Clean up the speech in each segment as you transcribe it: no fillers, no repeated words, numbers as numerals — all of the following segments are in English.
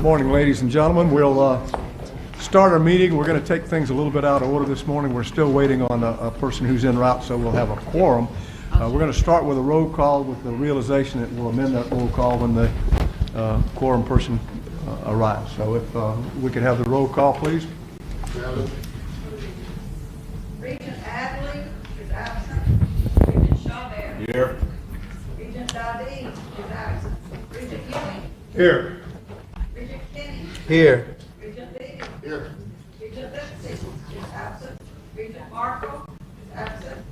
Morning, ladies and gentlemen. We'll start our meeting. We're going to take things a little bit out of order this morning. We're still waiting on a person who's en route, so we'll have a quorum. We're going to start with a roll call with the realization that we'll amend that roll call when the quorum person arrives. So if we could have the roll call, please. Regent Adley is absent. Regent Chavez. Here. Regent Dade is absent. Regent Ewing. Here. Regent Kenny. Here. Regent Lee. Here. Regent Lipsy is absent. Regent Markle is absent.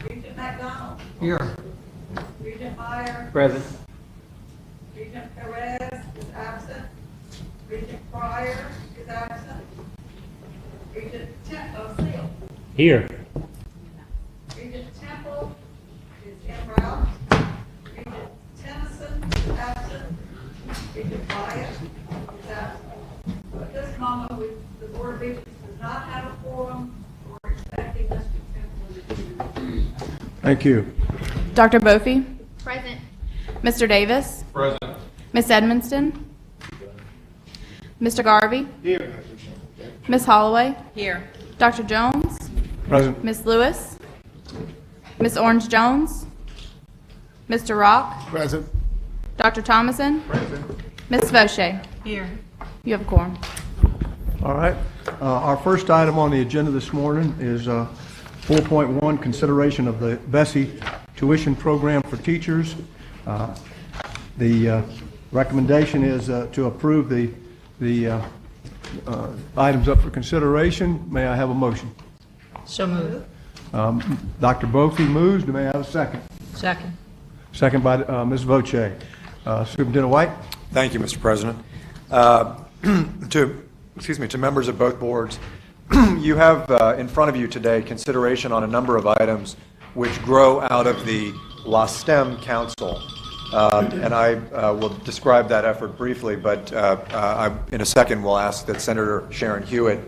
Regent McDonald. Here. Regent Meyer. Present. Regent Perez is absent. Regent Pryor is absent. Regent Seal. Here. Regent Temple is en route. Regent Tennyson is absent. Regent Wyatt is absent. So at this moment, the Board of Regents does not have a quorum. We're expecting Mr. Temple to. Thank you. Dr. Bofi? Present. Mr. Davis? Present. Ms. Edmonston? Mr. Garvey? Here. Ms. Holloway? Here. Dr. Jones? Present. Ms. Lewis? Ms. Orange Jones? Mr. Rock? Present. Dr. Thomason? Present. Ms. Fauché? Here. You have a quorum. All right. Our first item on the agenda this morning is 4.1, consideration of the BESE tuition program for teachers. The recommendation is to approve the items up for consideration. May I have a motion? So moved. Dr. Bofi moves. May I have a second? Second. Second by Ms. Fauché. Superintendent White? Thank you, Mr. President. To members of both boards, you have in front of you today consideration on a number of items which grow out of the La STEM Council. And I will describe that effort briefly, but in a second will ask that Senator Sharon Hewitt,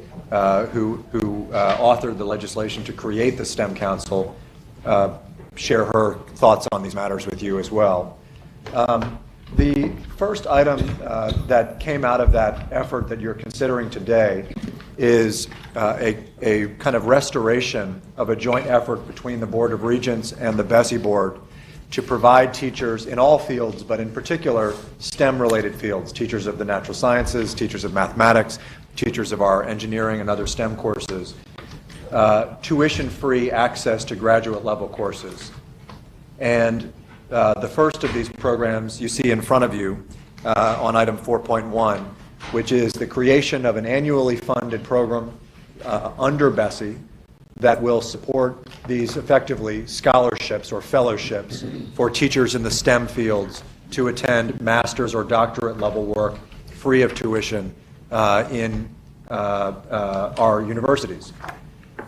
who authored the legislation to create the STEM Council, share her thoughts on these matters with you as well. The first item that came out of that effort that you're considering today is a kind of restoration of a joint effort between the Board of Regents and the BESE Board to provide teachers in all fields, but in particular STEM-related fields, teachers of the natural sciences, teachers of mathematics, teachers of our engineering and other STEM courses, tuition-free access to graduate-level courses. And the first of these programs you see in front of you on item 4.1, which is the creation of an annually funded program under BESE that will support these effectively scholarships or fellowships for teachers in the STEM fields to attend master's or doctorate level work free of tuition in our universities.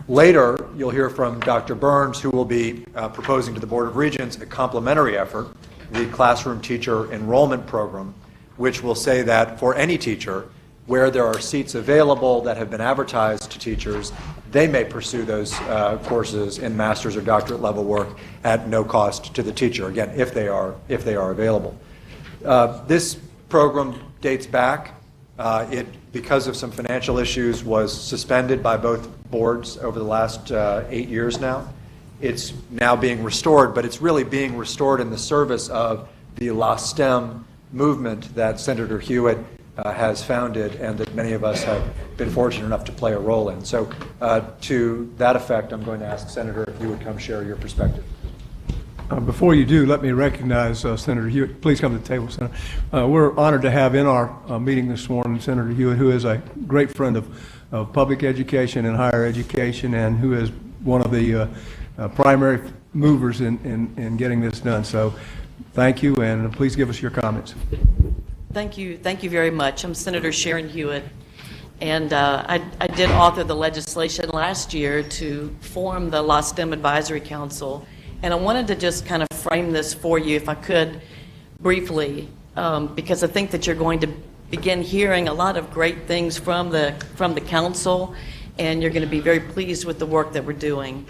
Later, you'll hear from Dr. Burns, who will be proposing to the Board of Regents a complementary effort, the Classroom Teacher Enrollment Program, which will say that for any teacher, where there are seats available that have been advertised to teachers, they may pursue those courses in master's or doctorate level work at no cost to the teacher, again, if they are available. This program dates back. Because of some financial issues, was suspended by both boards over the last 8 years now. It's now being restored, but it's really being restored in the service of the La STEM movement that Senator Hewitt has founded and that many of us have been fortunate enough to play a role in. So to that effect, I'm going to ask Senator if you would come share your perspective. Before you do, let me recognize Senator Hewitt. Please come to the table, Senator. We're honored to have in our meeting this morning Senator Hewitt, who is a great friend of public education and higher education, and who is one of the primary movers in getting this done. So thank you, and please give us your comments. Thank you very much. I'm Senator Sharon Hewitt, and I did author the legislation last year to form the La STEM Advisory Council. And I wanted to just kind of frame this for you, if I could, briefly, because I think that you're going to begin hearing a lot of great things from the council, and you're going to be very pleased with the work that we're doing.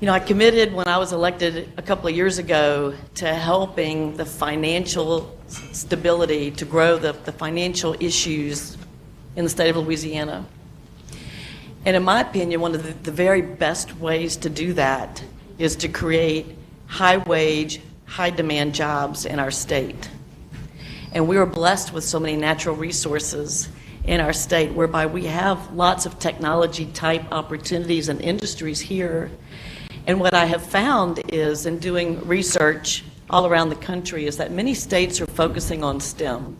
You know, I committed when I was elected a couple of years ago to helping the financial stability, to grow the financial issues in the state of Louisiana. And in my opinion, one of the very best ways to do that is to create high-wage, high-demand jobs in our state. And we are blessed with so many natural resources in our state, whereby we have lots of technology-type opportunities and industries here. And what I have found is, in doing research all around the country, is that many states are focusing on STEM.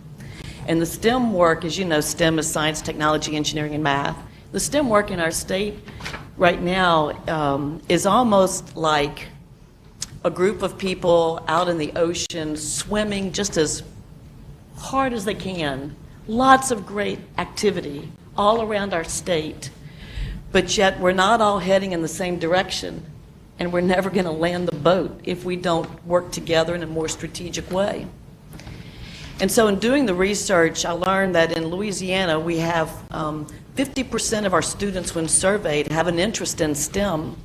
And the STEM work, as you know, STEM is science, technology, engineering, and math. The STEM work in our state right now is almost like a group of people out in the ocean swimming just as hard as they can. Lots of great activity all around our state, but yet we're not all heading in the same direction, and we're never going to land the boat if we don't work together in a more strategic way. And so in doing the research, I learned that in Louisiana we have 50% of our students, when surveyed, have an interest in STEM,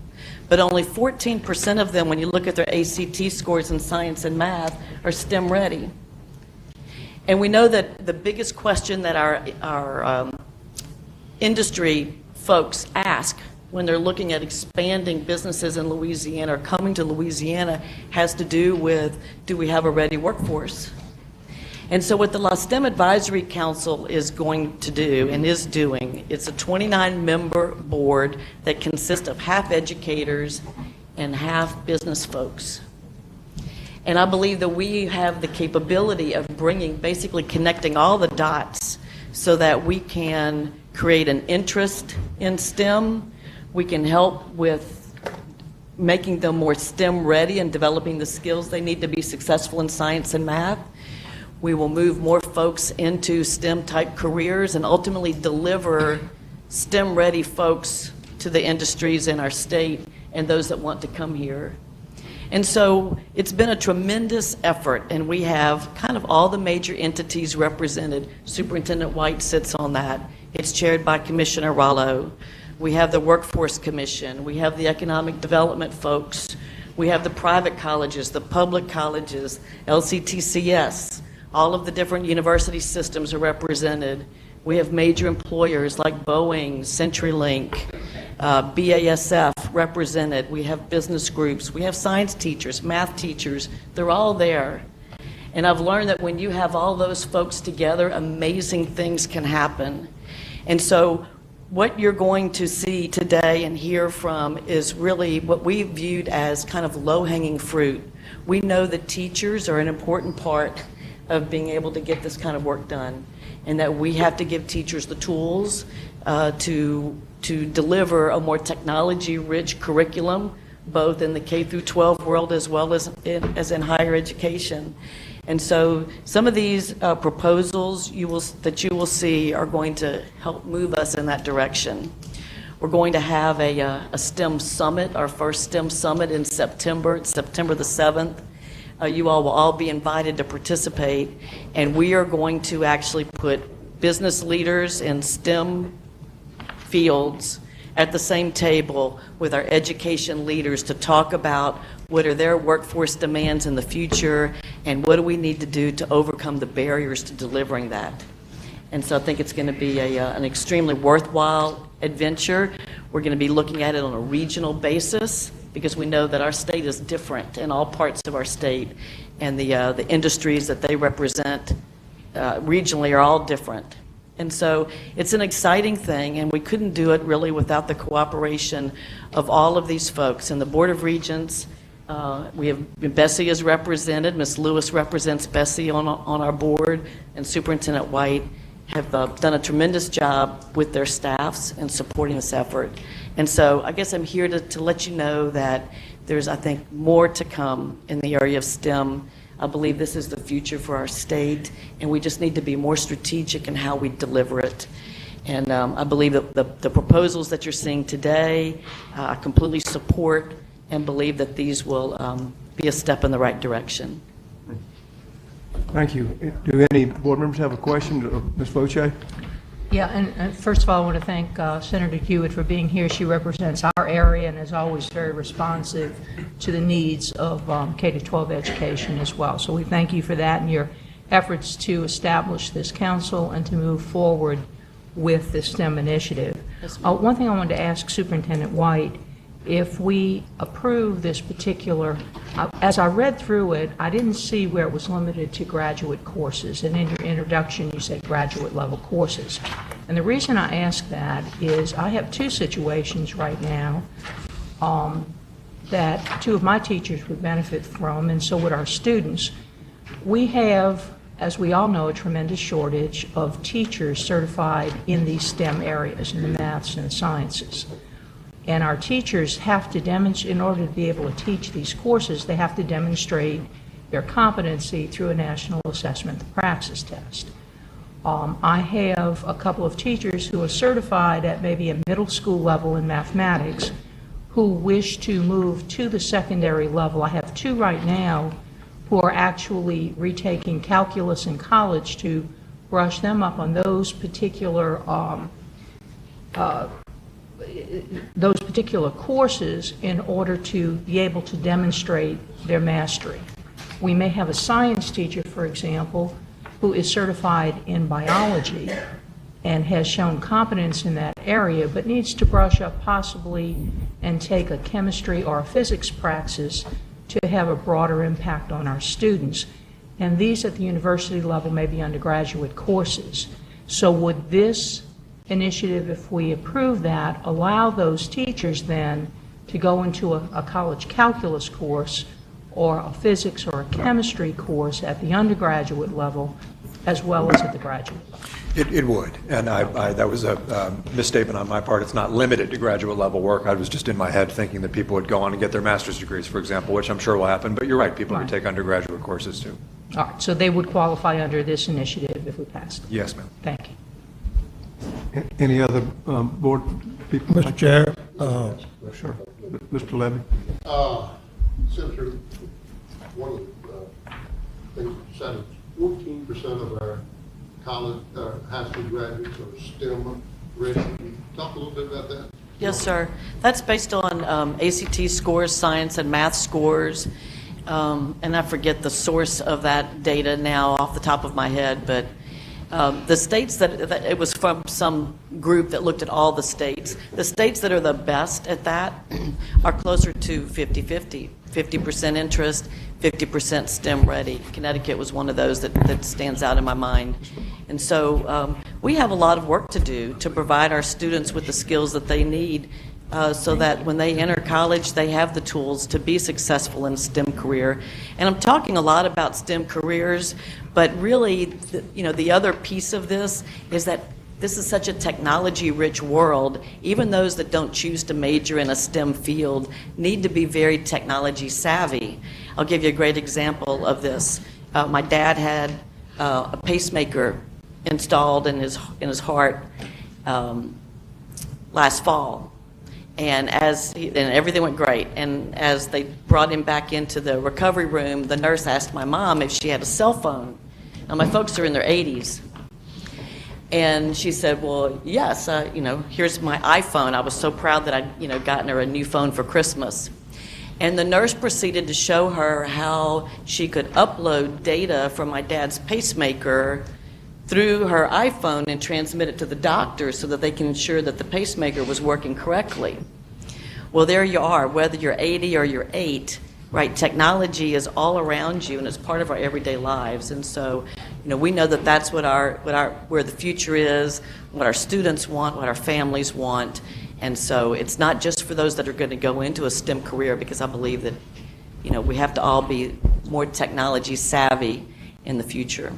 but only 14% of them, when you look at their ACT scores in science and math, are STEM ready. And we know that the biggest question that our industry folks ask when they're looking at expanding businesses in Louisiana or coming to Louisiana has to do with, do we have a ready workforce? And so what the La STEM Advisory Council is going to do and is doing, it's a 29-member board that consists of half educators and half business folks. And I believe that we have the capability of basically connecting all the dots so that we can create an interest in STEM. We can help with making them more STEM ready and developing the skills they need to be successful in science and math. We will move more folks into STEM type careers and ultimately deliver STEM ready folks to the industries in our state and those that want to come here. And so it's been a tremendous effort, and we have kind of all the major entities represented. Superintendent White sits on that. It's chaired by Commissioner Rollo. We have the Workforce Commission. We have the Economic Development folks. We have the private colleges, the public colleges, LCTCS. All of the different university systems are represented. We have major employers like Boeing, CenturyLink, BASF represented. We have business groups. We have science teachers, math teachers. They're all there. And I've learned that when you have all those folks together, amazing things can happen. And so what you're going to see today and hear from is really what we viewed as kind of low-hanging fruit. We know that teachers are an important part of being able to get this kind of work done, and that we have to give teachers the tools to deliver a more technology-rich curriculum, both in the K through 12 world as well as in higher education. And so some of these proposals that you will see are going to help move us in that direction. We're going to have a STEM summit, our first STEM summit in September. It's September the 7th. You all will all be invited to participate, and we are going to actually put business leaders in STEM fields at the same table with our education leaders to talk about what are their workforce demands in the future and what do we need to do to overcome the barriers to delivering that. And so I think it's going to be an extremely worthwhile adventure. We're going to be looking at it on a regional basis because we know that our state is different in all parts of our state, and the industries that they represent regionally are all different. And so it's an exciting thing, and we couldn't do it really without the cooperation of all of these folks. And the Board of Regents, we have BESE is represented. Ms. Lewis represents BESE on our board, and Superintendent White have done a tremendous job with their staffs in supporting this effort. And so I guess I'm here to let you know that there's, I think, more to come in the area of STEM. I believe this is the future for our state, and we just need to be more strategic in how we deliver it. And I believe that the proposals that you're seeing today, I completely support and believe that these will be a step in the right direction. Thank you. Do any board members have a question to Ms. Fauché? Yeah, and first of all, I want to thank Senator Hewitt for being here. She represents our area and is always very responsive to the needs of K-12 education as well. So we thank you for that and your efforts to establish this council and to move forward with the STEM initiative. One thing I wanted to ask Superintendent White, if we approve this particular, as I read through it, I didn't see where it was limited to graduate courses, and in your introduction you said graduate level courses. And the reason I ask that is I have two situations right now that two of my teachers would benefit from, and so would our students. We have, as we all know, a tremendous shortage of teachers certified in these STEM areas, in the maths and sciences. And our teachers have to demonstrate, in order to be able to teach these courses, they have to demonstrate their competency through a national assessment, the praxis test. I have a couple of teachers who are certified at maybe a middle school level in mathematics who wish to move to the secondary level. I have two right now who are actually retaking calculus in college to brush them up on those particular courses in order to be able to demonstrate their mastery. We may have a science teacher, for example, who is certified in biology and has shown competence in that area, but needs to brush up possibly and take a chemistry or a physics praxis to have a broader impact on our students. And these at the university level may be undergraduate courses. So would this initiative, if we approve that, allow those teachers then to go into a college calculus course or a physics or a chemistry course at the undergraduate level as well as at the graduate level? It would, and that was a misstatement on my part. It's not limited to graduate level work. I was just in my head thinking that people would go on and get their master's degrees, for example, which I'm sure will happen, but you're right, people would take undergraduate courses too. All right, so they would qualify under this initiative if we passed it? Yes, ma'am. Thank you. Any other board people? Mr. Chair, Sure. Mr. Levy? Senator, one of the things you said is 14% of our college, high school graduates are STEM ready. Can you talk a little bit about that? Yes, sir. That's based on ACT scores, science and math scores. And I forget the source of that data now off the top of my head, but the states that it was from some group that looked at all the states. The states that are the best at that are closer to 50-50, 50% interest, 50% STEM ready. Connecticut was one of those that stands out in my mind. And so we have a lot of work to do to provide our students with the skills that they need so that when they enter college, they have the tools to be successful in a STEM career. And I'm talking a lot about STEM careers, but really, the other piece of this is that this is such a technology-rich world. Even those that don't choose to major in a STEM field need to be very technology savvy. I'll give you a great example of this. My dad had a pacemaker installed in his heart last fall. And everything went great. And as they brought him back into the recovery room, the nurse asked my mom if she had a cell phone. Now, my folks are in their 80s. And she said, well, yes, here's my iPhone. I was so proud that I'd, gotten her a new phone for Christmas. And the nurse proceeded to show her how she could upload data from my dad's pacemaker through her iPhone and transmit it to the doctor so that they can ensure that the pacemaker was working correctly. Well, there you are, whether you're 80 or you're 8, right? Technology is all around you and it's part of our everyday lives. And so, we know that that's where the future is, what our students want, what our families want. And so it's not just for those that are going to go into a STEM career, because I believe that, we have to all be more technology savvy in the future.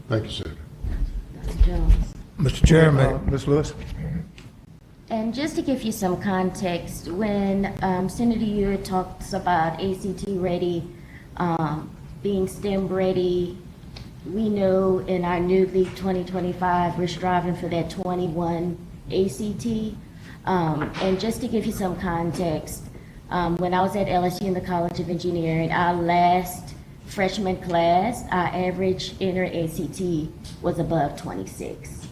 Thank you, Senator. Mr. Chairman. Ms. Lewis? And just to give you some context, when Senator Hewitt talks about ACT ready, being STEM ready, we know in our new League 2025, we're striving for that 21 ACT. And just to give you some context, when I was at LSU in the College of Engineering, our last freshman class, our average inner ACT was above 26.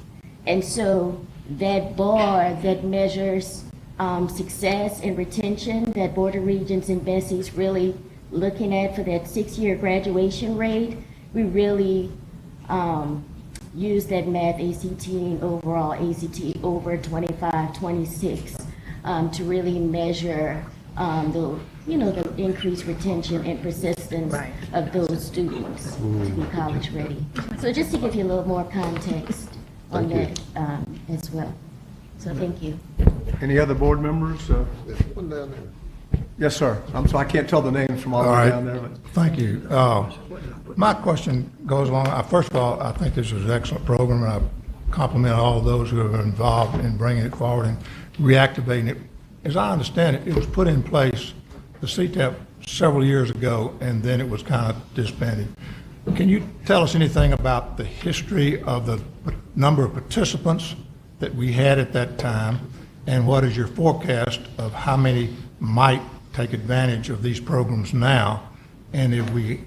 And so that bar that measures success and retention, that Board of Regents and BESE is really looking at for that 6-year graduation rate, we really use that math ACT and overall ACT over 25, 26 to really measure the increased retention and persistence of those students to be college ready. So just to give you a little more context on that as well. So thank you. Any other board members? One down there. Yes, sir. I'm sorry, I can't tell the names from all the way down there. But Thank you. My question goes along, first of all, I think this is an excellent program, and I compliment all those who are involved in bringing it forward and reactivating it. As I understand it, it was put in place, the CTEP, several years ago, and then it was kind of disbanded. Can you tell us anything about the history of the number of participants that we had at that time, and what is your forecast of how many might take advantage of these programs now, and if we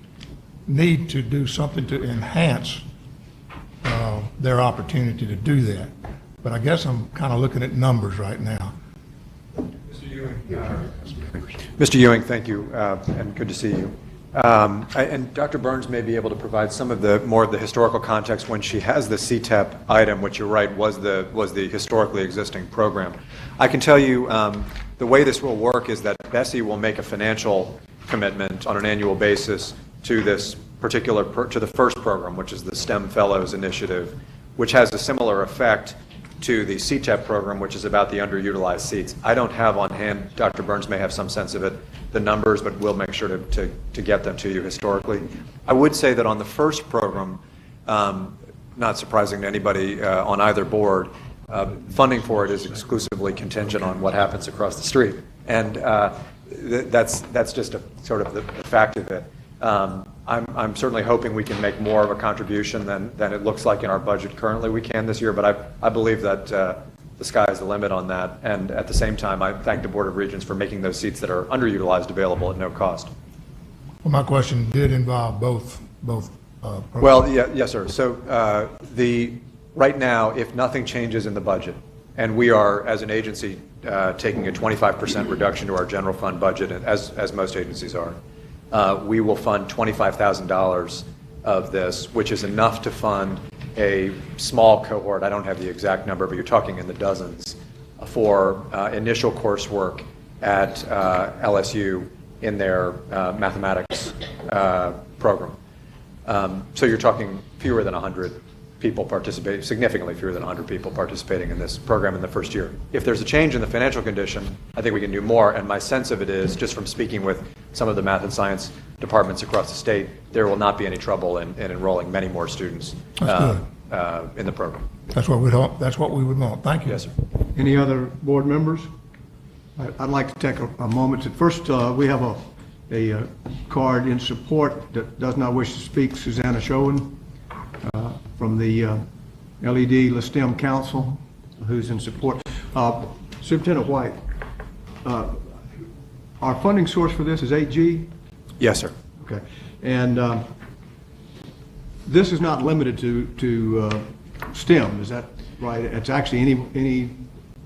need to do something to enhance their opportunity to do that? But I guess I'm kind of looking at numbers right now. Mr. Ewing, thank you, and good to see you. And Dr. Burns may be able to provide some of the more of the historical context when she has the CTEP item, which you're right was the historically existing program. I can tell you the way this will work is that BESE will make a financial commitment on an annual basis to this particular to the first program, which is the STEM Fellows Initiative, which has a similar effect to the CTEP program, which is about the underutilized seats. I don't have on hand, Dr. Burns may have some sense of it, the numbers, but we'll make sure to get them to you historically. I would say that on the first program, not surprising to anybody on either board, funding for it is exclusively contingent on what happens across the street. And that's just a sort of the fact of it. I'm certainly hoping we can make more of a contribution than it looks like in our budget currently we can this year, but I believe that the sky is the limit on that. And at the same time, I thank the Board of Regents for making those seats that are underutilized available at no cost. Well, my question did involve both programs. Well, yes, sir. So right now, if nothing changes in the budget, and we are, as an agency, taking a 25% reduction to our general fund budget, as most agencies are, we will fund $25,000 of this, which is enough to fund a small cohort. I don't have the exact number, but you're talking in the dozens for initial coursework at LSU in their mathematics program. So you're talking fewer than 100 people participate, significantly fewer than 100 people participating in this program in the first year. If there's a change in the financial condition, I think we can do more, and my sense of it is, just from speaking with some of the math and science departments across the state, there will not be any trouble in enrolling many more students in the program. That's what we would want. Thank you. Yes, sir. any other board members? I'd like to take a moment. First, we have a card in support that does not wish to speak. Susanna Showen from the LED LaSTEM Council, who's in support. Superintendent White, our funding source for this is 8G? Yes, sir. Okay. And this is not limited to STEM, is that right? It's actually any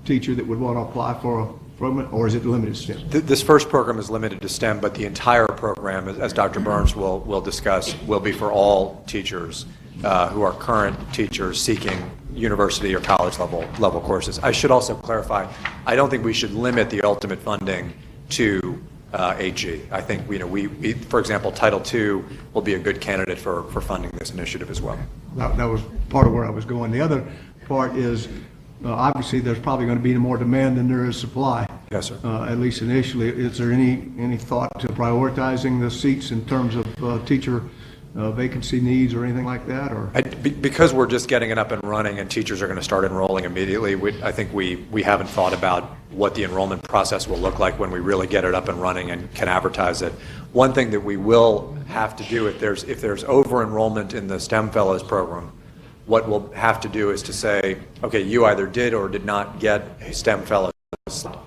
teacher that would want to apply for a program, or is it limited to STEM? This first program is limited to STEM, but the entire program, as Dr. Burns will discuss, will be for all teachers who are current teachers seeking university or college level courses. I should also clarify, I don't think we should limit the ultimate funding to 8G. I think we, for example, Title II will be a good candidate for funding this initiative as well. That was part of where I was going. The other part is, obviously, there's probably going to be more demand than there is supply. Yes, sir. At least initially. Is there any thought to prioritizing the seats in terms of teacher vacancy needs or anything like that? Or because we're just getting it up and running and teachers are going to start enrolling immediately, I think we haven't thought about what the enrollment process will look like when we really get it up and running and can advertise it. One thing that we will have to do if there's over enrollment in the STEM Fellows program, what we'll have to do is to say, okay, you either did or did not get a STEM Fellows slot.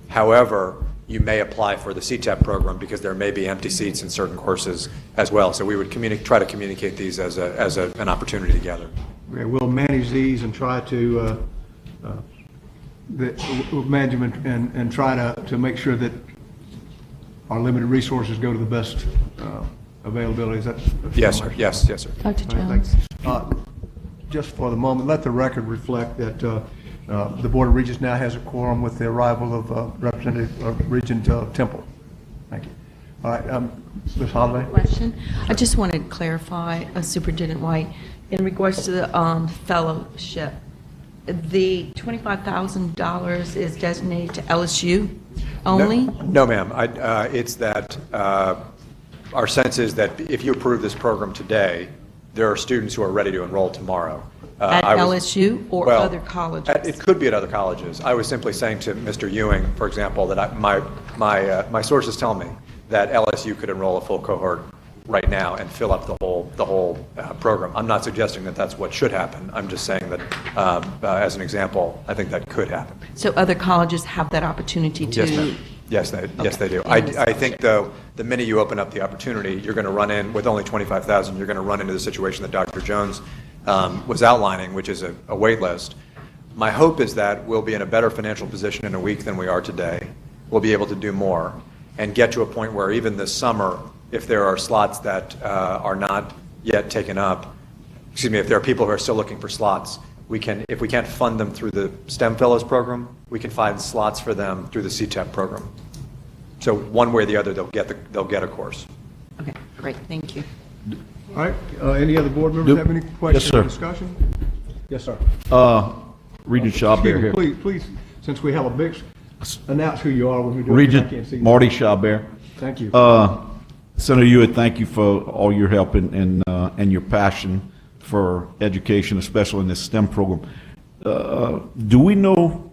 However, you may apply for the CTEP program because there may be empty seats in certain courses as well. So we would try to communicate these as an opportunity together. we'll manage these and try to, manage them and try to make sure that our limited resources go to the best availability. Is that? Yes, sir. Yes, sir. Dr. All right, Jones? thanks. Just for the moment, let the record reflect that the Board of Regents now has a quorum with the arrival of Representative Regent Temple. Thank you. All right, Ms. Holloway? Question. I just wanted to clarify, Superintendent White, in regards to the fellowship, the $25,000 is designated to LSU only? No, ma'am. It's that our sense is that if you approve this program today, there are students who are ready to enroll tomorrow. At LSU or well, other colleges? It could be at other colleges. I was simply saying to Mr. Ewing, for example, that my sources tell me that LSU could enroll a full cohort right now and fill up the whole program. I'm not suggesting that that's what should happen. I'm just saying that, as an example, I think that could happen. So other colleges have that opportunity to? Yes, ma'am. Yes, they do. I think, though, the minute you open up the opportunity, you're going to run in, with only 25,000, you're going to run into the situation that Dr. Jones was outlining, which is a wait list. My hope is that we'll be in a better financial position in a week than we are today. We'll be able to do more and get to a point where even this summer, if there are slots that are not yet taken up, excuse me, if there are people who are still looking for slots, we can, if we can't fund them through the STEM Fellows program, we can find slots for them through the CTEP program. So one way or the other, they'll get a course. Okay, great, thank you. All right, any other board members have any questions Yes, sir. or discussion? Yes, sir. Regent Chabert here. Please, since we have a mix, announce who you are when we do it. I can't see Regent you. Marty Chabert. Thank you. Senator Hewitt, thank you for all your help and your passion for education, especially in this STEM program. Do we know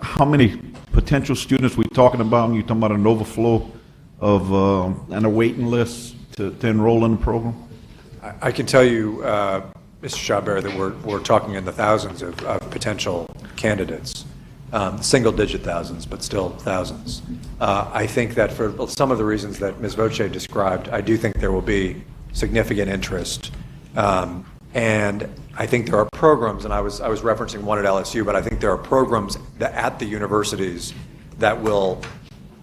how many potential students we're talking about? You're talking about an overflow of and a waiting list to enroll in the program? I can tell you, Mr. Chabert, that we're talking in the thousands of potential candidates, single-digit thousands, but still thousands. I think that for some of the reasons that Ms. Voce described, I do think there will be significant interest. And I think there are programs, and I was referencing one at LSU, but I think there are programs that at the universities that will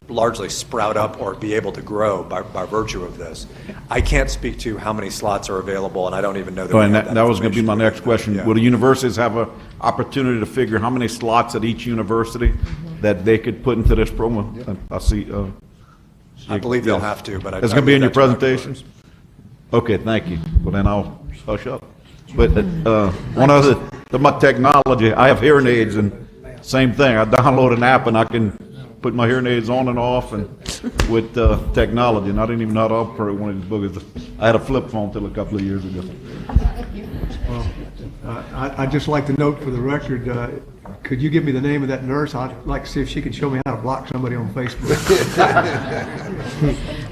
largely sprout up or be able to grow by virtue of this. I can't speak to how many slots are available, and I don't even know that. And that was going to be my next question. Yeah. Will the universities have an opportunity to figure how many slots at each university that they could put into this program? Yeah. I see. I believe they'll have to, but it's going to be in your presentation? Okay, thank you. Well, then I'll hush up. But one other, my technology, I have hearing aids, and same thing. I download an app, and I can put my hearing aids on and off, and with technology, and I didn't even know how to operate one of these boogers. I had a flip phone till a couple of years ago. I'd just like to note for the record, could you give me the name of that nurse? I'd like to see if she could show me how to block somebody on Facebook.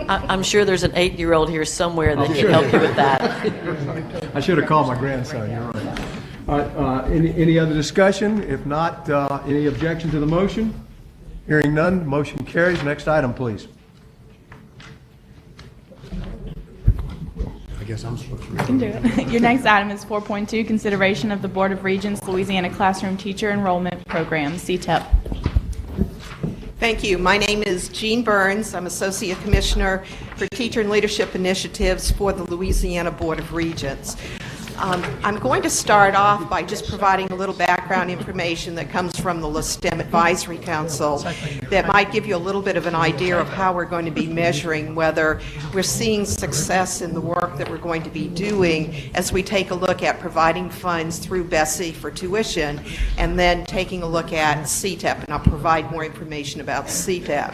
I'm sure there's an 8-year-old here somewhere that can help you with that. I should have called my grandson, you're right. All right, any other discussion? If not, any objection to the motion? Hearing none, motion carries. Next item, please. I guess I'm supposed to read. You can do it. Your next item is 4.2, consideration of the Board of Regents Louisiana Classroom Teacher Enrollment Program, CTEP. Thank you. My name is Jean Burns. I'm Associate Commissioner for Teacher and Leadership Initiatives for the Louisiana Board of Regents. I'm going to start off by just providing a little background information that comes from the LSTEM Advisory Council that might give you a little bit of an idea of how we're going to be measuring whether we're seeing success in the work that we're going to be doing as we take a look at providing funds through BESE for tuition and then taking a look at CTEP, and I'll provide more information about CTEP.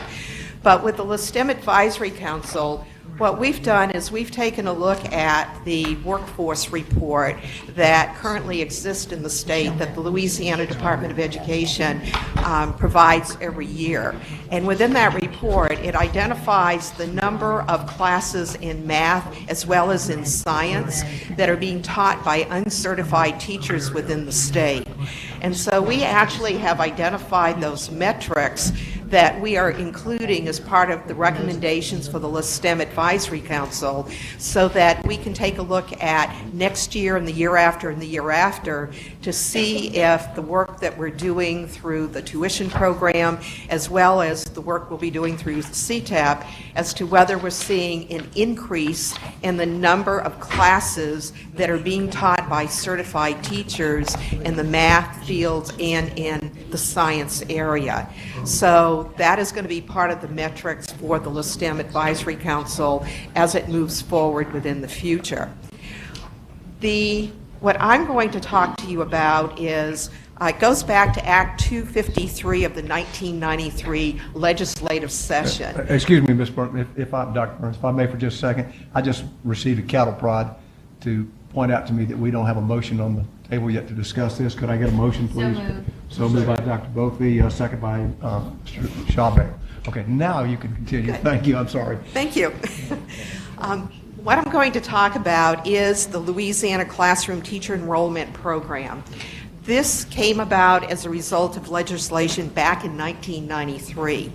But with the LSTEM Advisory Council, what we've done is we've taken a look at the workforce report that currently exists in the state that the Louisiana Department of Education provides every year. And within that report, it identifies the number of classes in math as well as in science that are being taught by uncertified teachers within the state. And so we actually have identified those metrics that we are including as part of the recommendations for the STEM Advisory Council, so that we can take a look at next year and the year after and the year after to see if the work that we're doing through the tuition program, as well as the work we'll be doing through CTAP, as to whether we're seeing an increase in the number of classes that are being taught by certified teachers in the math fields and in the science area. So that is going to be part of the metrics for the STEM Advisory Council as it moves forward within the future. What I'm going to talk to you about is, it goes back to Act 253 of the 1993 legislative session. Excuse me, Ms. Burns, Dr. Burns, if I may for just a second. I just received a cattle prod to point out to me that we don't have a motion on the table yet to discuss this. Could I get a motion, please? So moved by Dr. Bophy, second by Mr. Schaubeck. Okay, now you can continue. Good. Thank you, I'm sorry. Thank you. What I'm going to talk about is the Louisiana Classroom Teacher Enrollment Program. This came about as a result of legislation back in 1993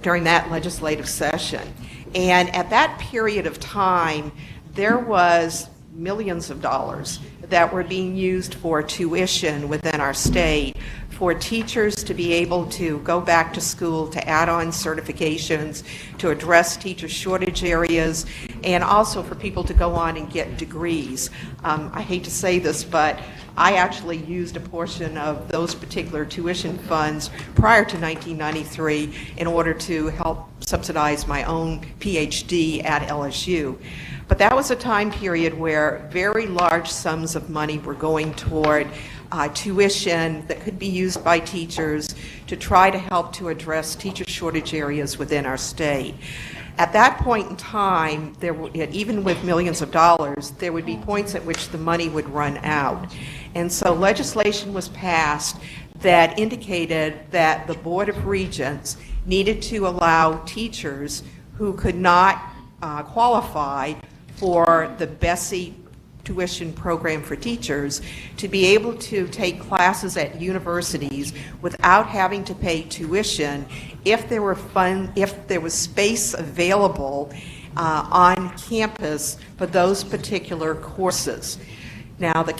during that legislative session. And at that period of time, there was millions of dollars that were being used for tuition within our state for teachers to be able to go back to school, to add on certifications, to address teacher shortage areas, and also for people to go on and get degrees. I hate to say this, but I actually used a portion of those particular tuition funds prior to 1993 in order to help subsidize my own PhD at LSU. But that was a time period where very large sums of money were going toward tuition that could be used by teachers to try to help to address teacher shortage areas within our state. At that point in time, even with millions of dollars, there would be points at which the money would run out. And so legislation was passed that indicated that the Board of Regents needed to allow teachers who could not qualify for the BESE tuition program for teachers to be able to take classes at universities without having to pay tuition if there was space available on campus for those particular courses. Now, the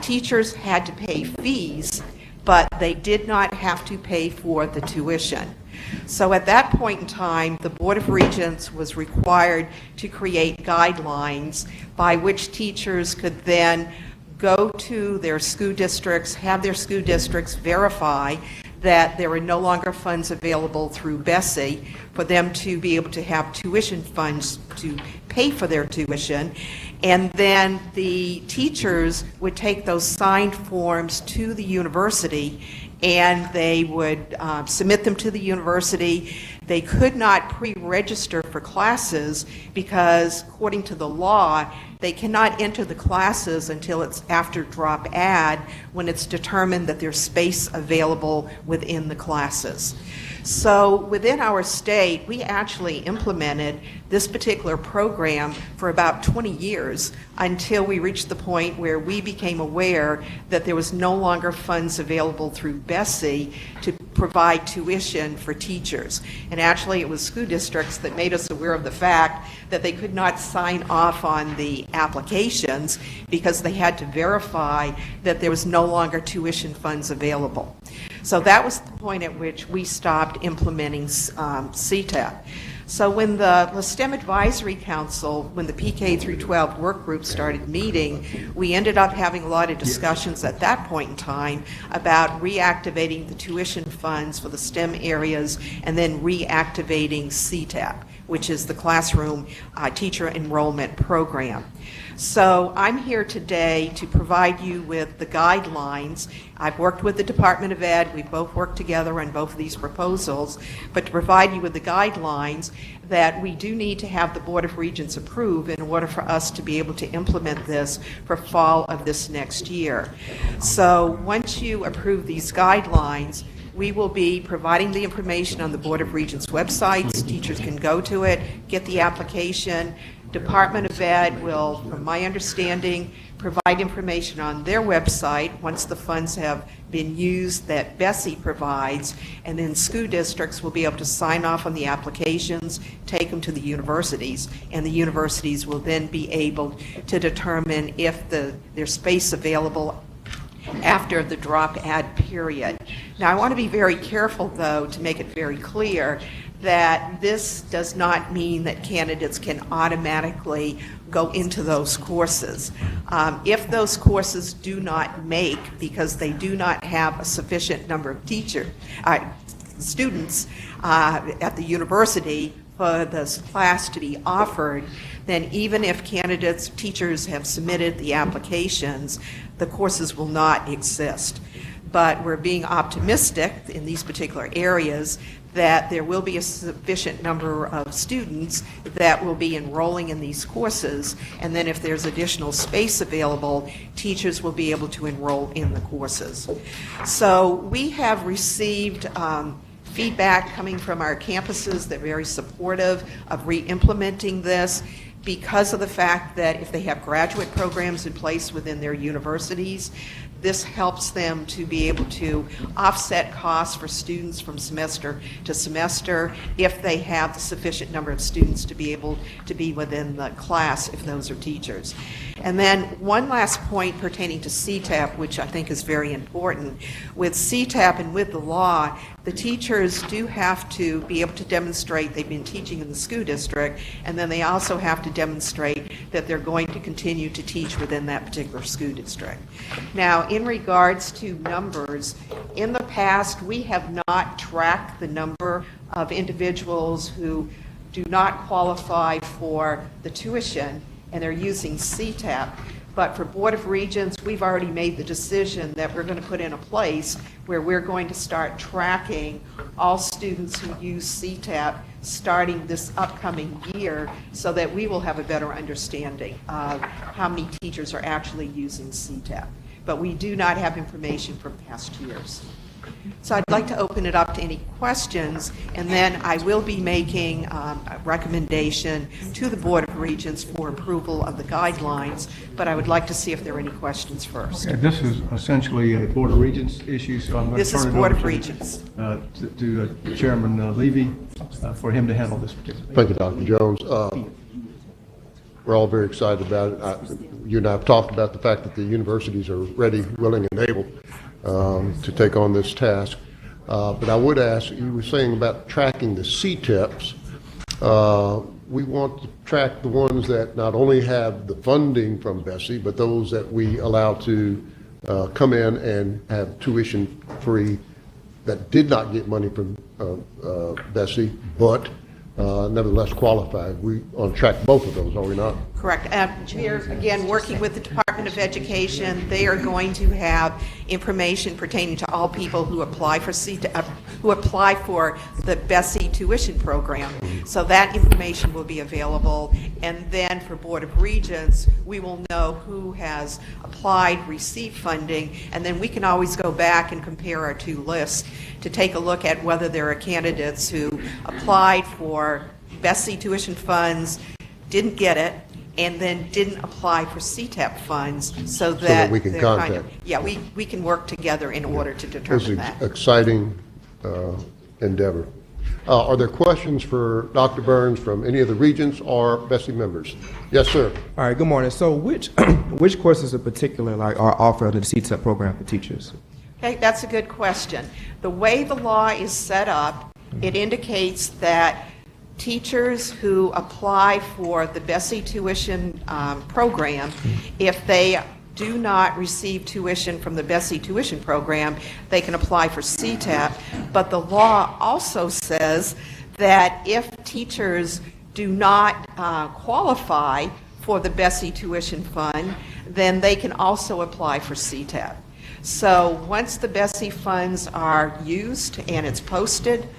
teachers had to pay fees, but they did not have to pay for the tuition. So at that point in time, the Board of Regents was required to create guidelines by which teachers could then go to their school districts, have their school districts verify that there were no longer funds available through BESE for them to be able to have tuition funds to pay for their tuition. And then the teachers would take those signed forms to the university and they would submit them to the university. They could not pre-register for classes because, according to the law, they cannot enter the classes until it's after drop add, when it's determined that there's space available within the classes. So within our state, we actually implemented this particular program for about 20 years until we reached the point where we became aware that there was no longer funds available through BESE to provide tuition for teachers. And actually, it was school districts that made us aware of the fact that they could not sign off on the applications because they had to verify that there was no longer tuition funds available. So that was the point at which we stopped implementing CTAP. So when the STEM Advisory Council, when the PK through 12 work group started meeting, we ended up having a lot of discussions at that point in time about reactivating the tuition funds for the STEM areas and then reactivating CTAP, which is the Classroom Teacher Enrollment Program. So I'm here today to provide you with the guidelines. I've worked with the Department of Ed. We've both worked together on both of these proposals, but to provide you with the guidelines that we do need to have the Board of Regents approve in order for us to be able to implement this for fall of this next year. So once you approve these guidelines, we will be providing the information on the Board of Regents websites. Teachers can go to it, get the application. Department of Ed will, from my understanding, provide information on their website once the funds have been used that BESE provides, and then school districts will be able to sign off on the applications, take them to the universities, and the universities will then be able to determine if there's space available after the drop add period. Now, I want to be very careful, though, to make it very clear that this does not mean that candidates can automatically go into those courses. If those courses do not make, because they do not have a sufficient number of students at the university for this class to be offered, then even if teachers have submitted the applications, the courses will not exist. But we're being optimistic in these particular areas that there will be a sufficient number of students that will be enrolling in these courses, and then if there's additional space available, teachers will be able to enroll in the courses. So we have received feedback coming from our campuses. They're very supportive of re-implementing this, because of the fact that if they have graduate programs in place within their universities, this helps them to be able to offset costs for students from semester to semester if they have the sufficient number of students to be able to be within the class if those are teachers. And then one last point pertaining to CTAP, which I think is very important. With CTAP and with the law, the teachers do have to be able to demonstrate they've been teaching in the school district, and then they also have to demonstrate that they're going to continue to teach within that particular school district. Now, in regards to numbers, in the past, we have not tracked the number of individuals who do not qualify for the tuition and they're using CTAP. But for Board of Regents, we've already made the decision that we're going to put in a place where we're going to start tracking all students who use CTAP starting this upcoming year, so that we will have a better understanding of how many teachers are actually using CTAP. But we do not have information from past years. So I'd like to open it up to any questions, and then I will be making a recommendation to the Board of Regents for approval of the guidelines, but I would like to see if there are any questions first. Okay, this is essentially a Board of Regents issue, so I'm going to This is turn it Board over of Regents. to Chairman Levy for him to handle this particular. Thank you, Dr. Jones. We're all very excited about it. You and I have talked about the fact that the universities are ready, willing, and able to take on this task. But I would ask, you were saying about tracking the CTEPs. We want to track the ones that not only have the funding from BESE, but those that we allow to come in and have tuition free that did not get money from BESE, but nevertheless qualified. We on track both of those, are we not? Correct. We're, again, working with the Department of Education. They are going to have information pertaining to all people who apply for who apply for the BESE tuition program. So that information will be available. And then for Board of Regents, we will know who has applied, received funding, and then we can always go back and compare our two lists to take a look at whether there are candidates who applied for BESE tuition funds, didn't get it, and then didn't apply for CTAP funds, so that we can they're contact. yeah, we can work together in order to This determine is that. an exciting endeavor. Are there questions for Dr. Burns from any of the regents or BESE members? Yes, sir. All right, good morning. So which courses in particular are offered under the CTEP program for teachers? Okay, that's a good question. The way the law is set up, it indicates that teachers who apply for the BESE tuition program, if they do not receive tuition from the BESE tuition program, they can apply for CTAP. But the law also says that if teachers do not qualify for the BESE tuition fund, then they can also apply for CTAP. So once the BESE funds are used and it's posted,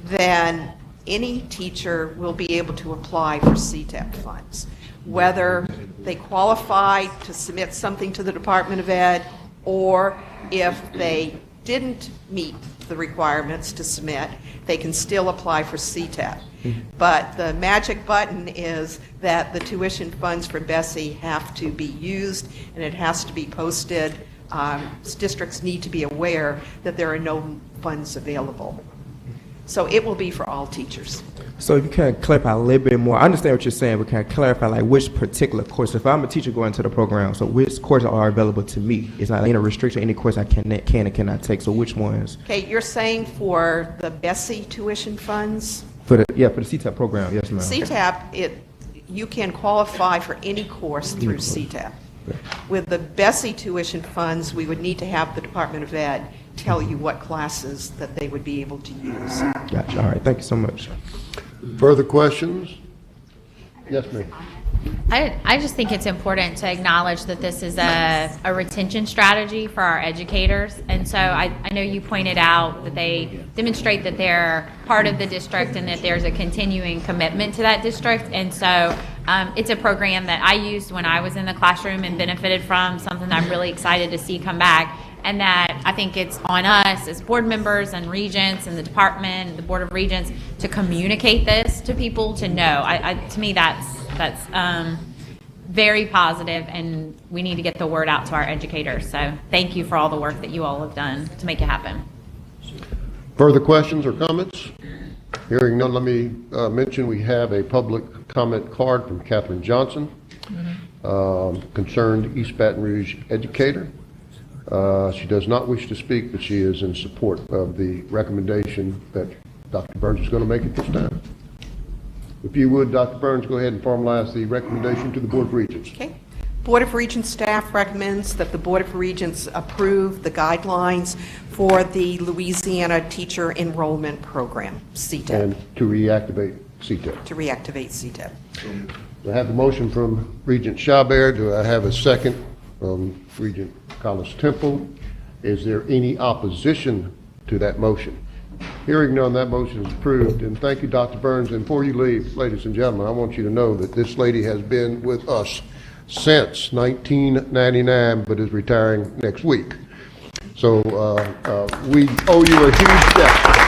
then any teacher will be able to apply for CTAP funds, whether they qualify to submit something to the Department of Ed, or if they didn't meet the requirements to submit, they can still apply for CTEP. But the magic button is that the tuition funds for BESE have to be used, and it has to be posted. Districts need to be aware that there are no funds available. So it will be for all teachers. So if you can clarify a little bit more, I understand what you're saying, but can I clarify like which particular course? If I'm a teacher going to the program, so which courses are available to me? It's not any restriction, any course I can and cannot take. So which ones? Okay, you're saying for the BESE tuition funds? For the CTEP program, yes, ma'am. CTEP, you can qualify for any course through CTEP. With the BESE tuition funds, we would need to have the Department of Ed tell you what classes that they would be able to use. Gotcha. All right. Thank you so much. Further questions? Yes, ma'am. I just think it's important to acknowledge that this is a retention strategy for our educators. And so I know you pointed out that they demonstrate that they're part of the district and that there's a continuing commitment to that district. And so it's a program that I used when I was in the classroom and benefited from, something that I'm really excited to see come back. And that I think it's on us as board members and regents and the department and the Board of Regents to communicate this to people to know. To me, that's very positive, and we need to get the word out to our educators. So thank you for all the work that you all have done to make it happen. Further questions or comments? Hearing none, let me mention we have a public comment card from Catherine Johnson, concerned East Baton Rouge educator. She does not wish to speak, but she is in support of the recommendation that Dr. Burns is going to make at this time. If you would, Dr. Burns, go ahead and formalize the recommendation to the Board of Regents. Okay. Board of Regents staff recommends that the Board of Regents approve the guidelines for the Louisiana Teacher Enrollment Program, CTEP. And to reactivate CTEP. To reactivate CTEP. I have a motion from Regent Chabert. Do I have a second from Regent Collis Temple? Is there any opposition to that motion? Hearing none, that motion is approved. And thank you, Dr. Burns. And before you leave, ladies and gentlemen, I want you to know that this lady has been with us since 1999, but is retiring next week. So we owe you a huge debt.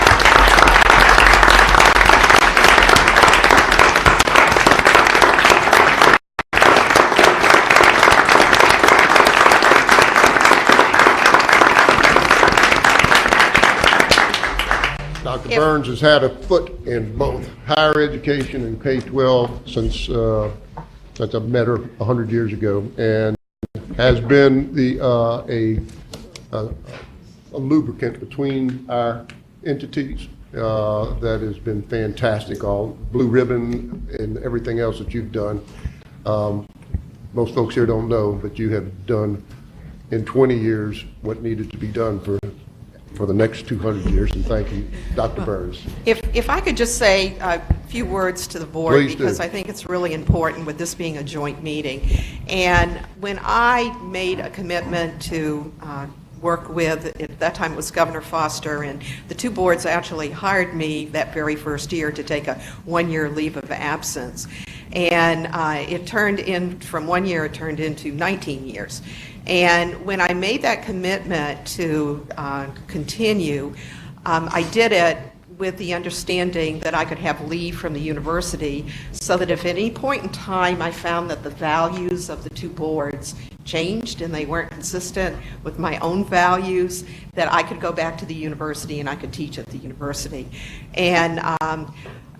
Dr. Burns has had a foot in both higher education and K-12 since I met her 100 years ago, and has been a lubricant between our entities that has been fantastic. All Blue Ribbon and everything else that you've done. Most folks here don't know, but you have done in 20 years what needed to be done for the next 200 years, and thank you, Dr. Burns. If I could just say a few words to the board, Please because do. I think it's really important with this being a joint meeting. And when I made a commitment to work with, at that time it was Governor Foster, and the two boards actually hired me that very first year to take a one-year leave of absence. And it turned in, from 1 year, it turned into 19 years. And when I made that commitment to continue, I did it with the understanding that I could have leave from the university, so that if at any point in time I found that the values of the two boards changed and they weren't consistent with my own values, that I could go back to the university and I could teach at the university. And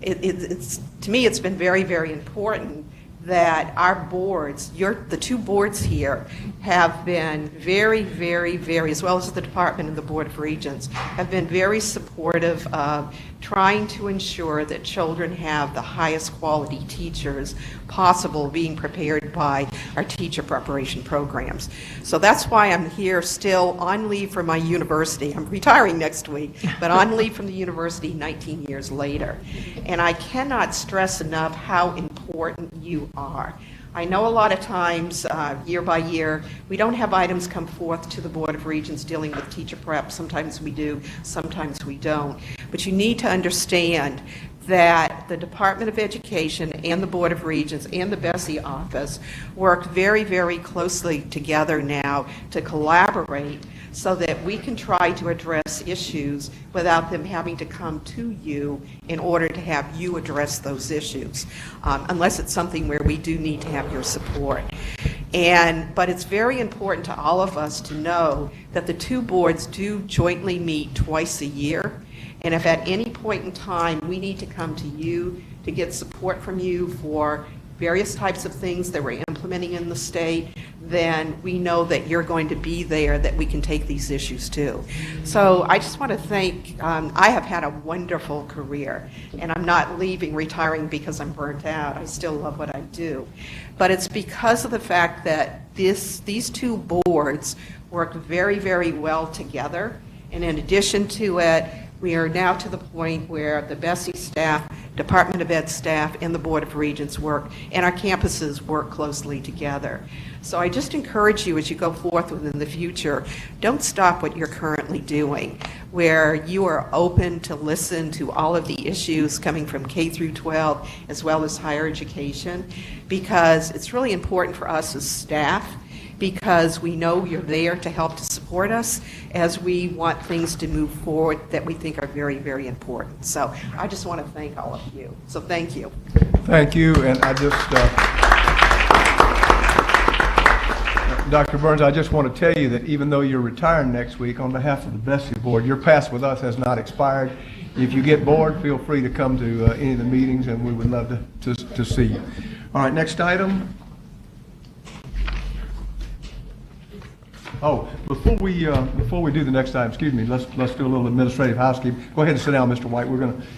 to me, it's been very, very important that our boards, the two boards here, have been very, very, very, as well as the department and the Board of Regents, have been very supportive of trying to ensure that children have the highest quality teachers possible being prepared by our teacher preparation programs. So that's why I'm here still on leave from my university. I'm retiring next week, but on leave from the university 19 years later. And I cannot stress enough how important you are. I know a lot of times, year by year, we don't have items come forth to the Board of Regents dealing with teacher prep. Sometimes we do, sometimes we don't. But you need to understand that the Department of Education and the Board of Regents and the BESE office work very, very closely together now to collaborate so that we can try to address issues without them having to come to you in order to have you address those issues, unless it's something where we do need to have your support. But it's very important to all of us to know that the two boards do jointly meet twice a year. And if at any point in time we need to come to you to get support from you for various types of things that we're implementing in the state, then we know that you're going to be there, that we can take these issues to. So I just want to thank, I have had a wonderful career, and I'm not retiring because I'm burnt out. I still love what I do. But it's because of the fact that these two boards work very, very well together. And in addition to it, we are now to the point where the BESE staff, Department of Ed staff, and the Board of Regents work, and our campuses work closely together. So I just encourage you as you go forth within the future, don't stop what you're currently doing, where you are open to listen to all of the issues coming from K through 12 as well as higher education, because it's really important for us as staff, because we know you're there to help to support us as we want things to move forward that we think are very, very important. So I just want to thank all of you. So thank you. Thank you, and I just, Dr. Burns, I just want to tell you that even though you're retiring next week, on behalf of the BESE board, your pass with us has not expired. If you get bored, feel free to come to any of the meetings, and we would love to see you. All right, next item. Oh, before we do the next item, excuse me, let's do a little administrative housekeeping. Go ahead and sit down, Mr. White.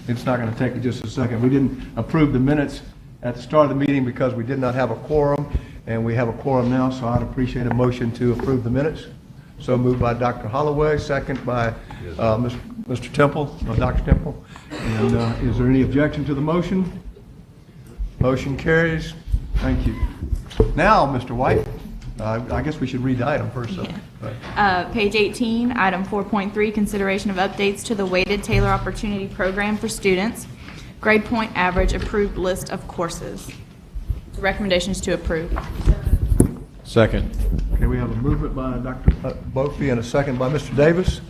It's not gonna take just a second. We didn't approve the minutes at the start of the meeting because we did not have a quorum, and we have a quorum now, so I'd appreciate a motion to approve the minutes. So moved by Dr. Holloway, second by Mr. Temple, Dr. Temple. And is there any objection to the motion? Motion carries. Thank you. Now, Mr. White. I guess we should read the item first. So. Yeah. Page 18, item 4.3, consideration of updates to the weighted Taylor Opportunity Program for students. Grade point average, approved list of courses. The recommendation is to approve. Second. Okay, we have a movement by Dr. Bophy and a second by Mr. Davis.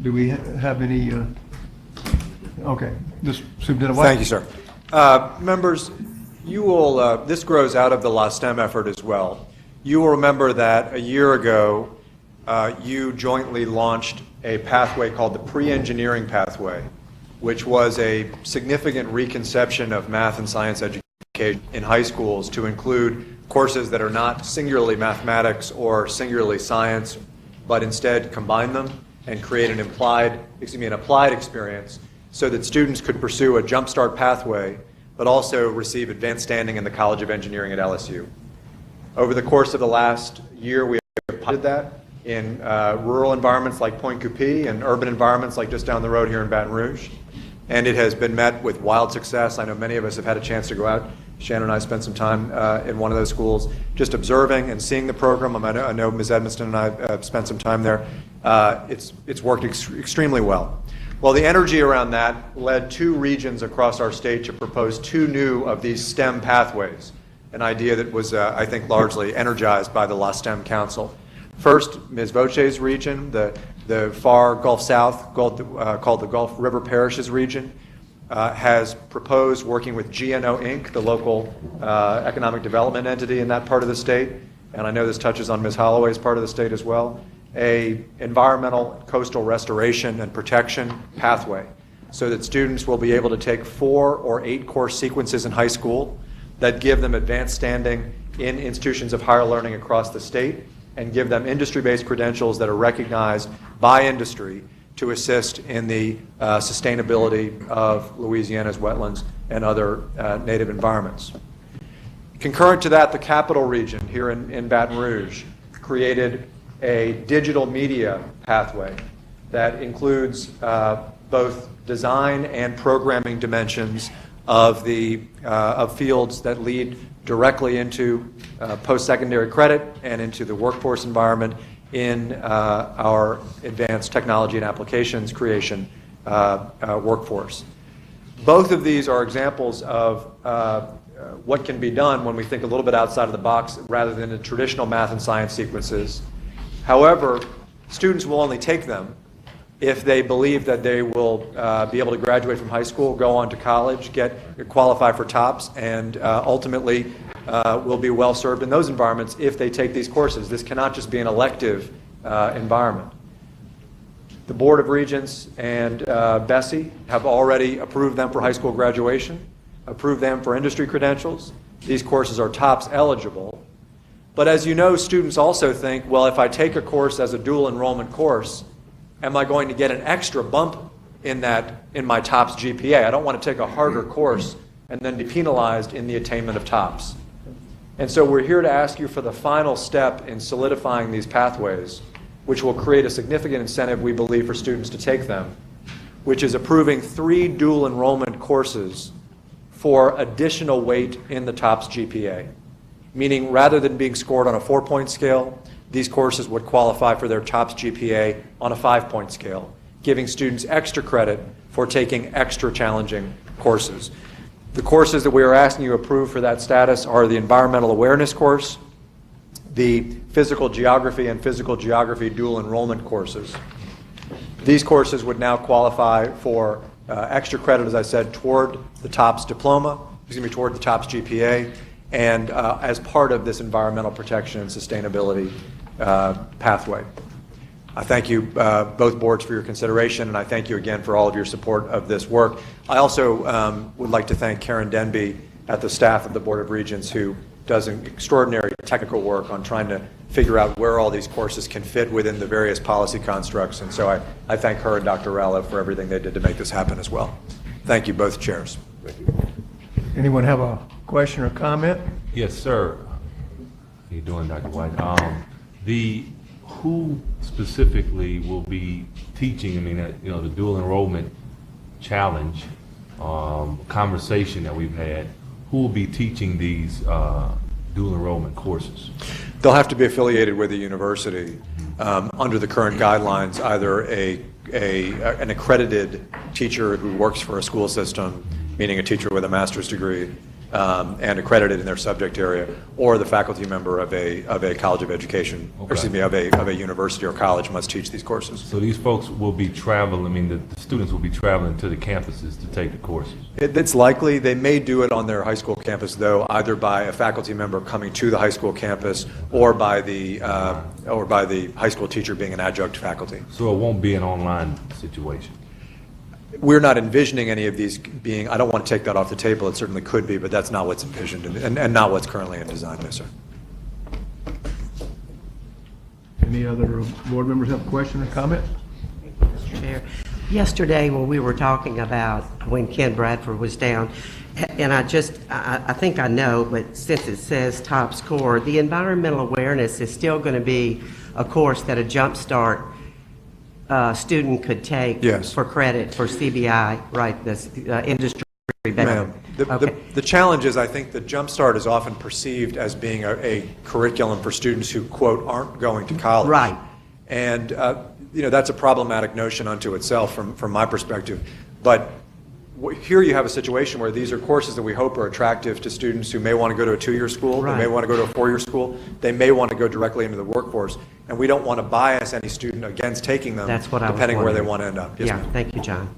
Do we have any? Okay, Mr. Superintendent White. Thank you, sir. Members, you will. This grows out of the La STEM effort as well. You will remember that a year ago, you jointly launched a pathway called the pre-engineering pathway, which was a significant reconception of math and science education in high schools to include courses that are not singularly mathematics or singularly science, but instead combine them and create an applied experience so that students could pursue a jumpstart pathway, but also receive advanced standing in the College of Engineering at LSU. Over the course of the last year, we have piloted that in rural environments like Point Coupee and urban environments like just down the road here in Baton Rouge. And it has been met with wild success. I know many of us have had a chance to go out. Shannon and I spent some time in one of those schools just observing and seeing the program. I know Ms. Edmiston and I spent some time there. It's worked extremely well. Well, the energy around that led two regions across our state to propose two new of these STEM pathways, an idea that was, I think, largely energized by the La STEM Council. First, Ms. Voce's region, the far Gulf South, called the Gulf River Parishes region, has proposed, working with GNO Inc., the local economic development entity in that part of the state, and I know this touches on Ms. Holloway's part of the state as well, a environmental coastal restoration and protection pathway so that students will be able to take 4 or 8 course sequences in high school that give them advanced standing in institutions of higher learning across the state and give them industry-based credentials that are recognized by industry to assist in the sustainability of Louisiana's wetlands and other native environments. Concurrent to that, the Capital Region here in Baton Rouge created a digital media pathway that includes both design and programming dimensions of fields that lead directly into post-secondary credit and into the workforce environment in our advanced technology and applications creation workforce. Both of these are examples of what can be done when we think a little bit outside of the box rather than the traditional math and science sequences. However, students will only take them if they believe that they will be able to graduate from high school, go on to college, qualify for TOPS, and ultimately will be well served in those environments if they take these courses. This cannot just be an elective environment. The Board of Regents and BESE have already approved them for high school graduation, approved them for industry credentials. These courses are TOPS eligible. But as you know, students also think, well, if I take a course as a dual enrollment course, am I going to get an extra bump in my TOPS GPA? I don't want to take a harder course and then be penalized in the attainment of TOPS. And so we're here to ask you for the final step in solidifying these pathways, which will create a significant incentive, we believe, for students to take them, which is approving 3 dual enrollment courses for additional weight in the TOPS GPA. Meaning, rather than being scored on a 4-point scale, these courses would qualify for their TOPS GPA on a 5-point scale, giving students extra credit for taking extra challenging courses. The courses that we are asking you to approve for that status are the Environmental Awareness course, the Physical Geography and Physical Geography dual enrollment courses. These courses would now qualify for extra credit, as I said, toward the TOPS diploma, toward the TOPS GPA, and as part of this environmental protection and sustainability pathway. I thank you, both boards, for your consideration, and I thank you again for all of your support of this work. I also would like to thank Karen Denby at the staff of the Board of Regents, who does an extraordinary technical work on trying to figure out where all these courses can fit within the various policy constructs. And so I thank her and Dr. Rallo for everything they did to make this happen as well. Thank you, both chairs. Thank you. Anyone have a question or comment? Yes, sir. How you doing, Dr. White? Who specifically will be teaching? I mean, the dual enrollment challenge conversation that we've had. Who will be teaching these dual enrollment courses? They'll have to be affiliated with a university under the current guidelines, either an accredited teacher who works for a school system, meaning a teacher with a master's degree and accredited in their subject area, or the faculty member of a college of education, Okay. or excuse me, of a university or college must teach these courses. So these folks will be traveling, I mean, the students will be traveling to the campuses to take the courses. It's likely they may do it on their high school campus, though, either by a faculty member coming to the high school campus or by the high school teacher being an adjunct faculty. So it won't be an online situation? We're not envisioning any of these being, I don't want to take that off the table, it certainly could be, but that's not what's envisioned and not what's currently in design, no, sir. Any other board members have a question or comment? Mr. Chair, yesterday when we were talking about when Ken Bradford was down, and I think I know, but since it says top score, the environmental awareness is still going to be a course that a Jump Start student could take. Yes. For credit for CBI, right, this industry benefit. Ma'am, the challenge is, I think that Jump Start is often perceived as being a curriculum for students who, quote, aren't going to college. Right. And, that's a problematic notion unto itself from my perspective. But here you have a situation where these are courses that we hope are attractive to students who may want to go to a 2-year school, Right. They may want to go to a 4-year school, they may want to go directly into the workforce, and we don't want to bias any student against taking them. That's what I was depending where they wondering. want to end up. Yes, Yeah, ma'am. thank you, John.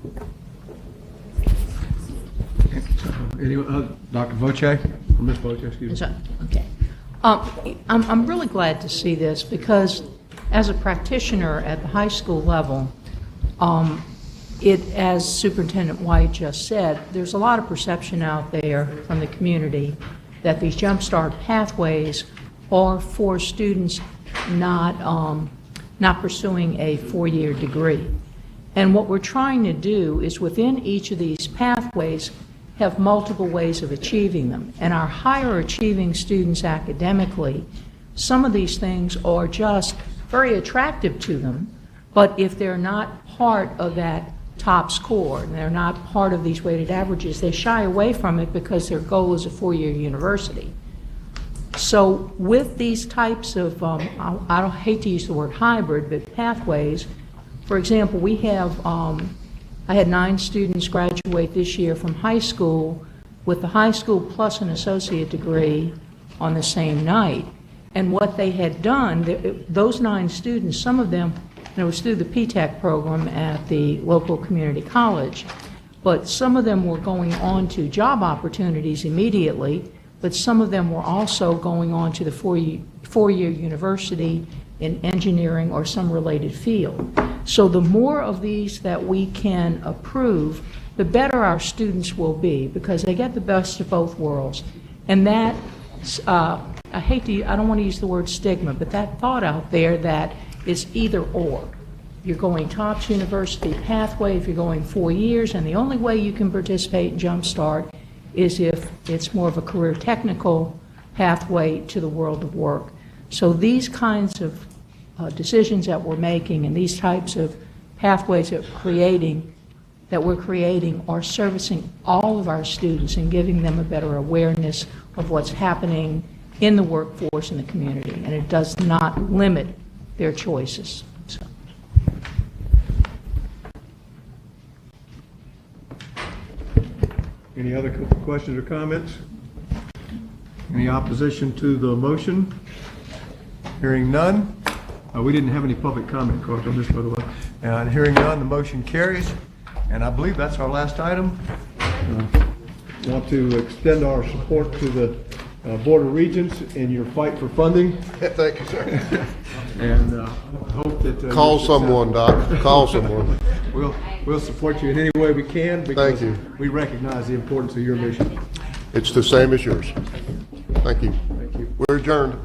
Dr. Voce, or Ms. Voce, excuse me. Okay. I'm really glad to see this because as a practitioner at the high school level, as Superintendent White just said, there's a lot of perception out there from the community that these Jump Start pathways are for students not pursuing a 4-year degree. And what we're trying to do is within each of these pathways have multiple ways of achieving them. And our higher achieving students academically, some of these things are just very attractive to them, but if they're not part of that top score and they're not part of these weighted averages, they shy away from it because their goal is a 4-year university. So with these types of, I don't hate to use the word hybrid, but pathways, for example, we have, I had 9 students graduate this year from high school with the high school plus an associate degree on the same night. And what they had done, those 9 students, some of them and it was through the P-TECH program at the local community college. But some of them were going on to job opportunities immediately, but some of them were also going on to the four-year university in engineering or some related field. So the more of these that we can approve, the better our students will be, because they get the best of both worlds. And that, I don't want to use the word stigma, but that thought out there that it's either or. You're going Topps University pathway if you're going 4 years, and the only way you can participate in Jumpstart is if it's more of a career technical pathway to the world of work. So these kinds of decisions that we're making and these types of pathways that we're creating are servicing all of our students and giving them a better awareness of what's happening in the workforce and the community, and it does not limit their choices. So. Any other questions or comments? Any opposition to the motion? Hearing none. We didn't have any public comment cards on this, by the way. And hearing none, the motion carries. And I believe that's our last item. Want to extend our support to the Board of Regents in your fight for funding. Thank you, sir. And hope that... Call someone, Doc. Call someone. We'll support you in any way we can, because Thank you. we recognize the importance of your mission. It's the same as yours. Thank you. Thank you. We're adjourned.